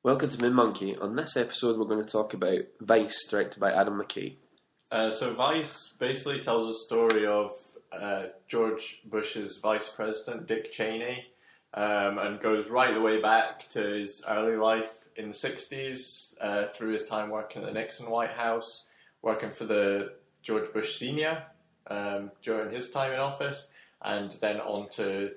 Welcome to Moon Monkey. On this episode, we're going to talk about Vice, directed by Adam McKay. So Vice basically tells a story of George Bush's vice president, Dick Cheney, and goes right the way back to his early life in the 60s, through his time working at the Nixon White House, working for the George Bush Sr. During his time in office, and then on to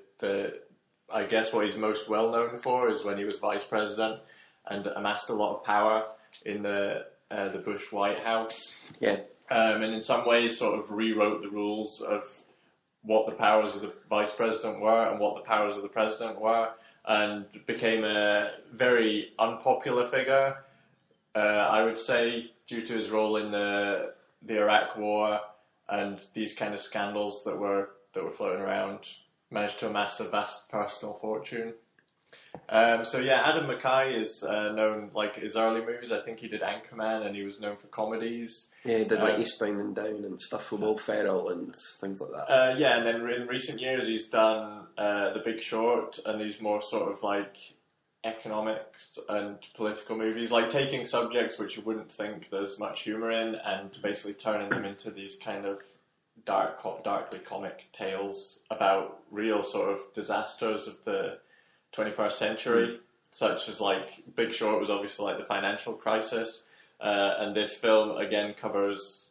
I guess what he's most well known for is when he was vice president and amassed a lot of power in the Bush White House. Yeah. And in some ways sort of rewrote the rules of what the powers of the vice president were and what the powers of the president were, and became a very unpopular figure, I would say, due to his role in the Iraq War and these kind of scandals that were floating around. Managed to amass a vast personal fortune. Adam McKay is known, like, his early movies. I think he did Anchorman, and he was known for comedies. Yeah, he did like Eastbound and Down and stuff with Will Ferrell and things like that. And then in recent years he's done The Big Short and these more sort of like economics and political movies, like taking subjects which you wouldn't think there's much humour in and basically turning them into these kind of darkly comic tales about real sort of disasters of the 21st century, such as like Big Short was obviously like the financial crisis, and this film again covers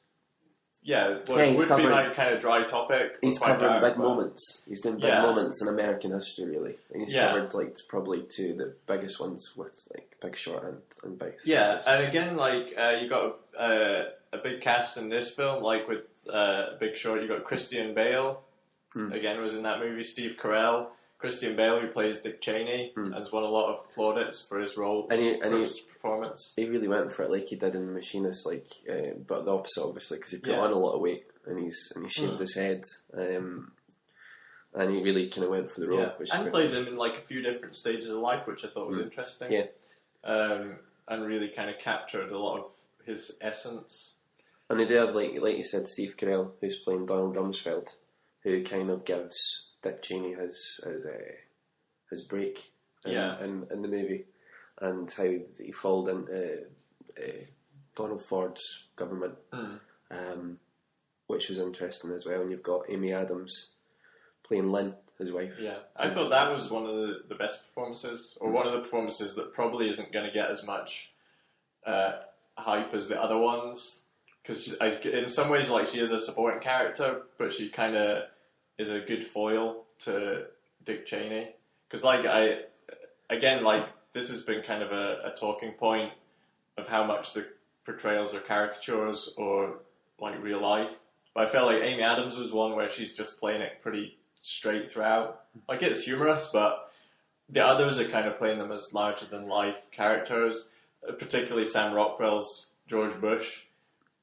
what would be like kind of dry topic. He's covering big moments. He's doing big moments in American history, really, and he's covered like probably two of the biggest ones with like Big Short and Vice. Yeah, and again, like you got a big cast in this film, like with Big Short. You got Christian Bale, again was in that movie. Steve Carell. Christian Bale, who plays Dick Cheney, has won a lot of plaudits for his role, his performance. He really went for it, like he did in The Machinist, like, but the opposite, obviously, because he put on a lot of weight and he shaved his head, and he really kind of went for the role. Yeah. And plays him in like a few different stages of life, which I thought was interesting. Yeah, and really kind of captured a lot of his essence. And they do have, like you said, Steve Carell, who's playing Donald Rumsfeld, who kind of gives Dick Cheney his break in the movie, and how he followed into Donald Ford's government, which was interesting as well. And you've got Amy Adams playing Lynn, his wife. Yeah, I thought that was one of the best performances, or one of the performances that probably isn't going to get as much hype as the other ones, because in some ways, like, she is a supporting character, but she kind of is a good foil to Dick Cheney. Because, like, this has been kind of a talking point of how much the portrayals are caricatures or, like, real life. But I felt like Amy Adams was one where she's just playing it pretty straight throughout. Like, it's humorous, but the others are kind of playing them as larger-than-life characters, particularly Sam Rockwell's George Bush,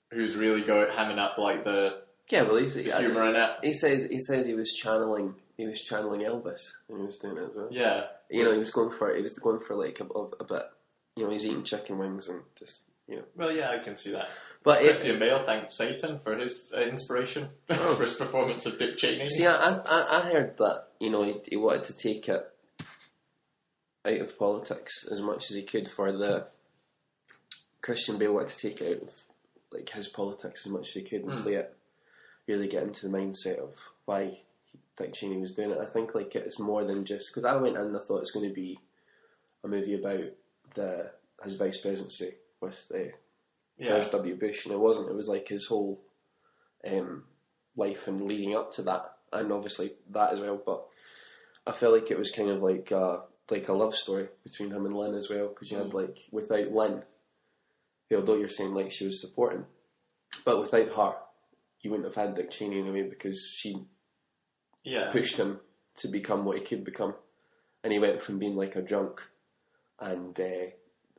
who's really hamming up, like, the humour in it. He says he was channeling Elvis when he was doing it as well. Yeah, he was going for like a bit. He's eating chicken wings and just Well, yeah, I can see that. But Christian Bale thanked Satan for his inspiration for his performance of Dick Cheney. See, I heard that he wanted to take it out of politics as much as he could. Christian Bale wanted to take it out of like his politics as much as he could and play it. Really get into the mindset of why Dick Cheney was doing it. I think like it's more than just, because I went in and I thought it's going to be a movie about his vice presidency with George W. Bush, and it wasn't. It was like his whole life and leading up to that, and obviously that as well. But I felt like it was kind of like a love story between him and Lynn as well, because you had like, without Lynn, although you're saying like she was supporting, but without her, you wouldn't have had Dick Cheney in a way, because she pushed him to become what he could become, and he went from being like a drunk and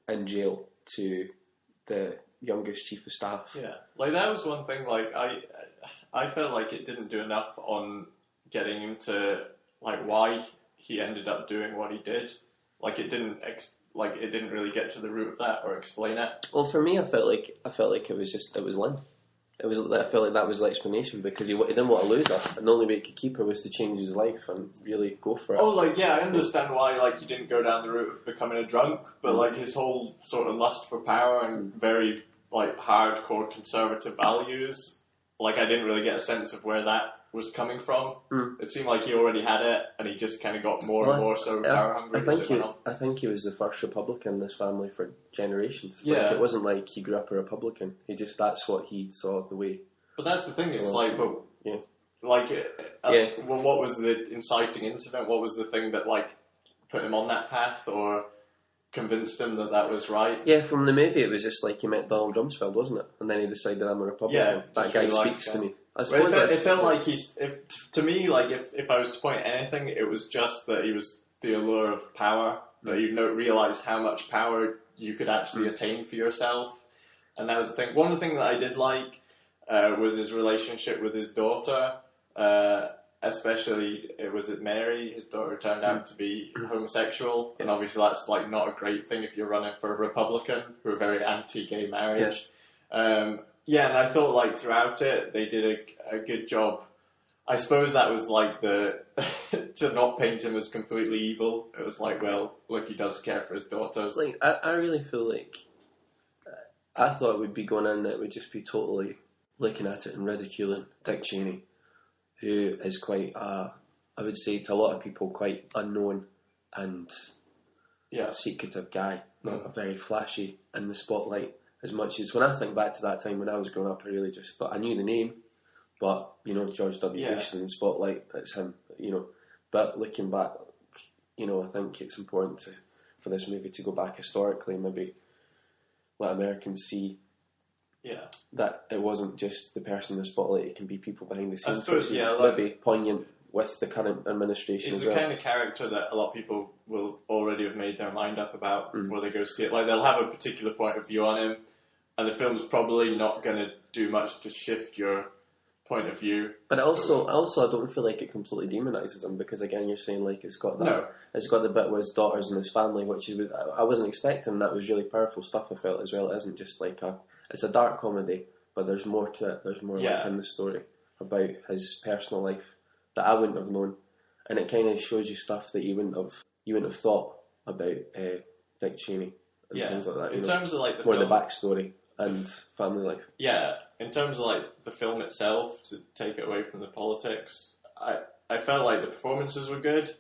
in jail to the youngest chief of staff. Yeah, like that was one thing. Like I felt like it didn't do enough on getting into like why he ended up doing what he did. Like it didn't really get to the root of that or explain it. Well, for me, I felt like it was Lynn. I felt like that was the explanation, because he didn't want to lose her, and the only way he could keep her was to change his life and really go for it. Oh, like, yeah, I understand why, like, he didn't go down the route of becoming a drunk, but, like, his whole sort of lust for power and very, like, hardcore conservative values, like, I didn't really get a sense of where that was coming from. It seemed like he already had it, and he just kind of got more and more so power hungry as it went on. I think he was the first Republican in this family for generations. Yeah. Like, it wasn't like he grew up a Republican. That's what he saw the way. But that's the thing, it's like, but, yeah. like, well, what was the inciting incident? What was the thing that, like, put him on that path, or convinced him that was right? Yeah, from the movie, it was just like he met Donald Rumsfeld, wasn't it? And then he decided, I'm a Republican. Yeah, that guy really speaks to me. I Well, suppose it felt like to me, like, if I was to point at anything, it was just that he was the allure of power, that you realise how much power you could actually attain for yourself. And that was the thing. One thing that I did like was his relationship with his daughter, especially, was it Mary? His daughter turned out to be homosexual, and obviously that's, like, not a great thing if you're running for a Republican who are very anti-gay marriage. Yeah, and I thought, like, throughout it, they did a good job. I suppose that was, like, to not paint him as completely evil. It was like, well, look, he does care for his daughters. Like, I really feel like, I thought we'd be going in, it would just be totally looking at it and ridiculing Dick Cheney, who is quite, I would say to a lot of people, quite unknown and secretive guy, not a very flashy in the spotlight. As much as when I think back to that time when I was growing up, I really just thought I knew the name, but George W. Bush in the spotlight, it's him. But looking back, I think it's important for this movie to go back historically, maybe let Americans see that it wasn't just the person in the spotlight; it can be people behind the scenes. I suppose, maybe poignant with the current administration. He's as well. The kind of character that a lot of people will already have made their mind up about before they go see it. Like, they'll have a particular point of view on him, and the film's probably not going to do much to shift your point of view. But also, I don't feel like it completely demonises him, because again, you're saying, like, it's got the bit with his daughters and his family, which I wasn't expecting. That was really powerful stuff, I felt, as well. It isn't just like it's a dark comedy, but there's more to it. There's more like in the story about his personal life that I wouldn't have known, and it kind of shows you stuff that you wouldn't have thought about Dick Cheney and things like that. In terms of, like, the more film, the backstory and family life. Yeah, in terms of, like, the film itself, to take it away from the politics, I felt like the performances were good,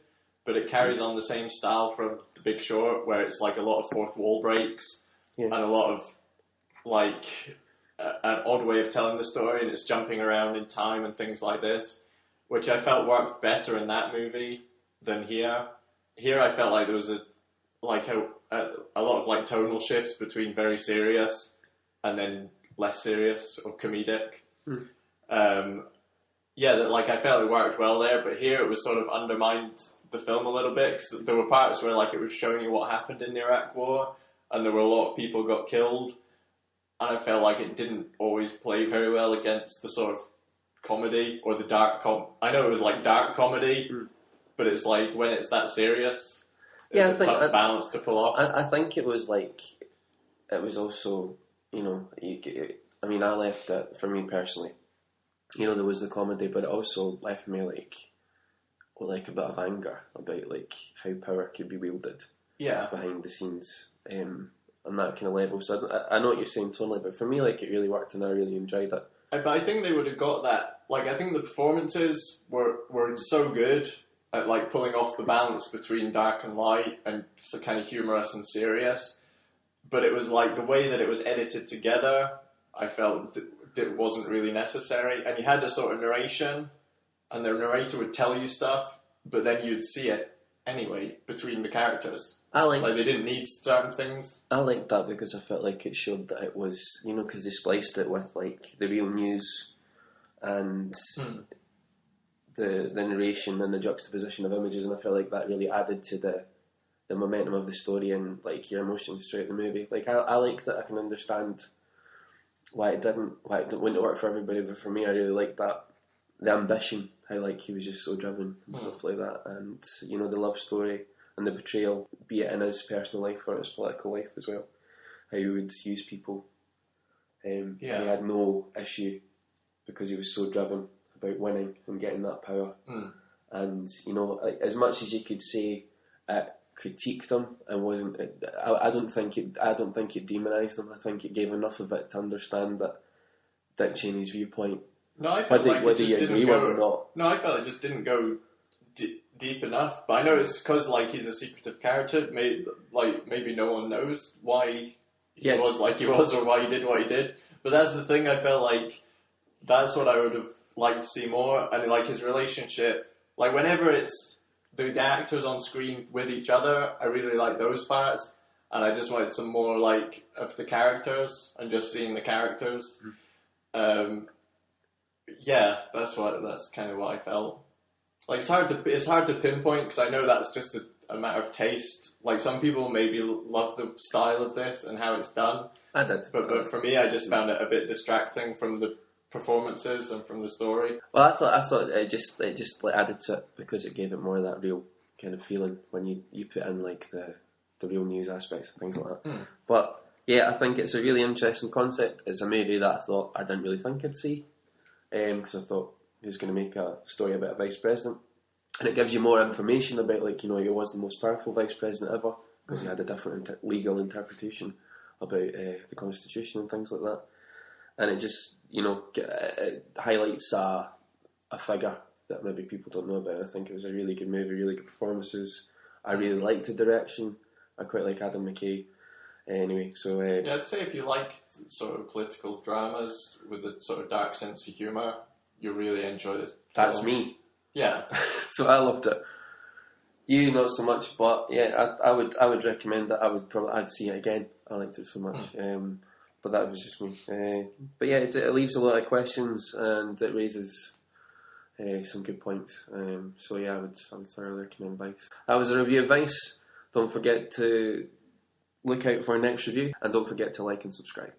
but it carries on the same style from The Big Short, where it's like a lot of fourth wall breaks and a lot of, like, an odd way of telling the story, and it's jumping around in time and things like this, which I felt worked better in that movie than here. Here I felt like there was a lot of, like, tonal shifts between very serious and then less serious or comedic. That, like, I felt it worked well there, but here it was sort of undermined the film a little bit, because there were parts where, like, it was showing you what happened in the Iraq War, and there were a lot of people got killed, and I felt like it didn't always play very well against the sort of comedy or the dark I know it was, like, dark comedy, but it's like, when it's that serious, it's a tough balance to pull off. I think it was like, it was also, I left it, for me personally, there was the comedy, but it also left me like a bit of anger about, like, how power could be wielded behind the scenes, and that kind of level. So I know what you're saying totally, but for me, like, it really worked, and I really enjoyed it. But I think they would have got that. Like, I think the performances were so good at, like, pulling off the balance between dark and light and so kind of humorous and serious. But it was like the way that it was edited together, I felt it wasn't really necessary. And you had a sort of narration, and the narrator would tell you stuff, but then you'd see it anyway between the characters. Like, they didn't need certain things. I liked that because I felt like it showed that it was, because they spliced it with, like, the real news and the narration and the juxtaposition of images, and I felt like that really added to the momentum of the story and, like, your emotions throughout the movie. Like, I like that. I can understand why it wouldn't work for everybody, but for me, I really liked that, the ambition, how, like, he was just so driven and stuff like that, and the love story and the betrayal, be it in his personal life or his political life as well, how he would use people, and he had no issue because he was so driven about winning and getting that power. Mm. And you know, like, as much as you could say it critiqued him and wasn't, I don't think it demonised him. I think it gave enough of it to understand that Dick Cheney's viewpoint. No, I felt like it just didn't go. Or not. No, I felt it just didn't go deep enough. But I know it's because like he's a secretive character. Maybe no one knows why he was like he was or why he did what he did. But that's the thing. I felt like that's what I would have liked to see more. And like his relationship, like whenever it's the actors on screen with each other, I really like those parts. And I just wanted some more like of the characters and just seeing the characters. Yeah, that's kind of what I felt. Like it's hard to pinpoint because I know that's just a matter of taste. Like some people maybe love the style of this and how it's done. I did, but for me, I just found it a bit distracting from the performances and from the story. Well, I thought it just like added to it because it gave it more of that real kind of feeling when you put in like the real news aspects and things like that. But yeah, I think it's a really interesting concept. It's a movie that I thought I didn't really think I'd see. Because I thought he was going to make a story about a vice president, and it gives you more information about, like, you know, he was the most powerful vice president ever because he had a different legal interpretation about the constitution and things like that, and it just, you know, it highlights a figure that maybe people don't know about. I think it was a really good movie, really good performances. I really liked the direction. I quite like Adam McKay. Anyway, so yeah, I'd say if you like sort of political dramas with a sort of dark sense of humour, you'll really enjoy this. That's me. Yeah. So I loved it. You not so much, but yeah, I would recommend that. I'd see it again. I liked it so much. But that was just me. But yeah, it leaves a lot of questions and it raises some good points. So yeah, I would thoroughly recommend Vice. That was a review of Vice. Don't forget to look out for our next review, and don't forget to like and subscribe.